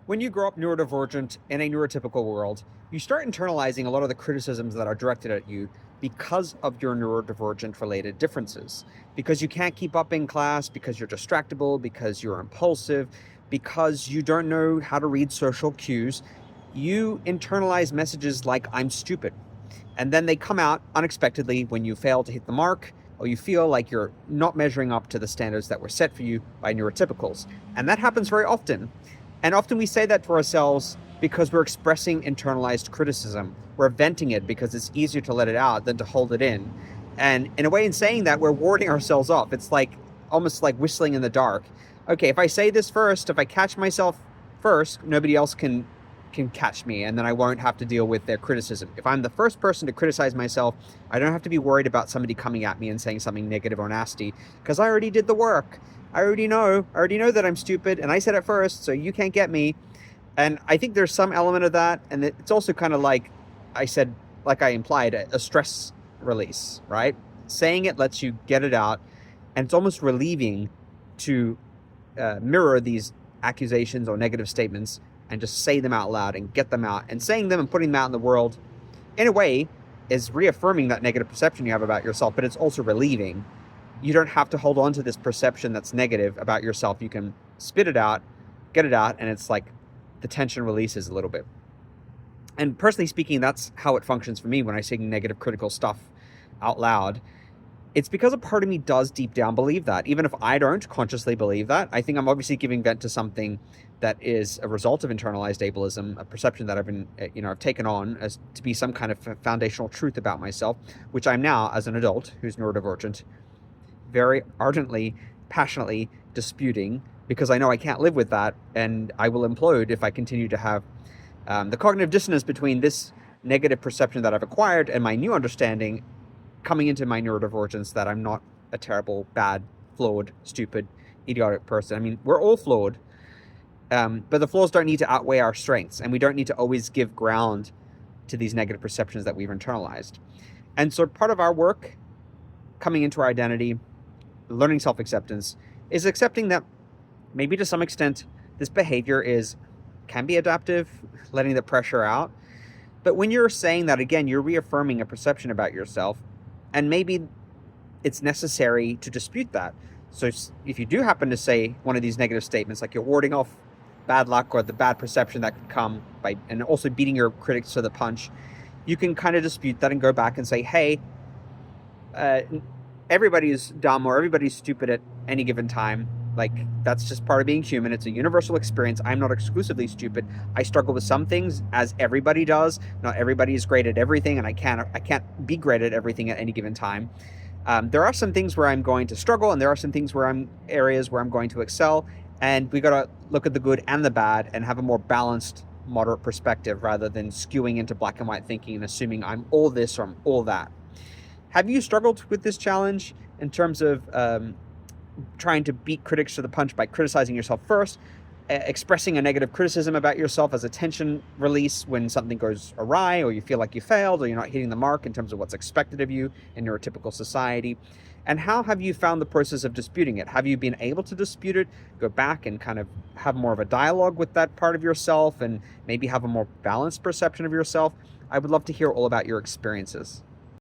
When you grow up neurodivergent in a neurotypical world, you start internalizing a lot of the criticisms that are directed at you because of your neurodivergent related differences. Because you can't keep up in class, because you're distractible, because you're impulsive, because you don't know how to read social cues, you internalize messages like, I'm stupid. And then they come out unexpectedly when you fail to hit the mark or you feel like you're not measuring up to the standards that were set for you by neurotypicals. And that happens very often. And often we say that to ourselves because we're expressing internalized criticism. We're venting it because it's easier to let it out than to hold it in. And in a way, in saying that, we're warding ourselves off. It's like almost like whistling in the dark. Okay, if I say this first, if I catch myself first, nobody else can catch me, and then I won't have to deal with their criticism. If I'm the first person to criticize myself, I don't have to be worried about somebody coming at me and saying something negative or nasty, because I already did the work. I already know that I'm stupid, and I said it first, so you can't get me. And I think there's some element of that, and it's also kind of like I said, like I implied, a stress release, right? Saying it lets you get it out, and it's almost relieving to mirror these accusations or negative statements and just say them out loud and get them out. And saying them and putting them out in the world, in a way, is reaffirming that negative perception you have about yourself, but it's also relieving. You don't have to hold on to this perception that's negative about yourself. You can spit it out, get it out, and it's like the tension releases a little bit. And personally speaking, that's how it functions for me when I say negative critical stuff out loud. It's because a part of me does deep down believe that. Even if I don't consciously believe that, I think I'm obviously giving vent to something that is a result of internalized ableism, a perception that I've taken on as to be some kind of foundational truth about myself, which I'm now, as an adult who's neurodivergent, very ardently, passionately disputing, because I know I can't live with that, and I will implode if I continue to have the cognitive dissonance between this negative perception that I've acquired and my new understanding coming into my neurodivergence that I'm not a terrible, bad, flawed, stupid, idiotic person. I mean, we're all flawed, but the flaws don't need to outweigh our strengths, and we don't need to always give ground to these negative perceptions that we've internalized. And so part of our work coming into our identity, learning self-acceptance, is accepting that maybe to some extent this behavior can be adaptive, letting the pressure out. But when you're saying that, again, you're reaffirming a perception about yourself, and maybe it's necessary to dispute that. So if you do happen to say one of these negative statements, like you're warding off bad luck or the bad perception that could come by, and also beating your critics to the punch, you can kind of dispute that and go back and say, hey, everybody's dumb or everybody's stupid at any given time. Like, that's just part of being human. It's a universal experience. I'm not exclusively stupid. I struggle with some things, as everybody does. Not everybody is great at everything, and I can't be great at everything at any given time. There are some things where I'm going to struggle, and there are some things areas where I'm going to excel. And we got to look at the good and the bad and have a more balanced, moderate perspective rather than skewing into black and white thinking and assuming I'm all this or I'm all that. Have you struggled with this challenge in terms of trying to beat critics to the punch by criticizing yourself first, expressing a negative criticism about yourself as a tension release when something goes awry or you feel like you failed or you're not hitting the mark in terms of what's expected of you in neurotypical society? And how have you found the process of disputing it? Have you been able to dispute it, go back and kind of have more of a dialogue with that part of yourself and maybe have a more balanced perception of yourself? I would love to hear all about your experiences.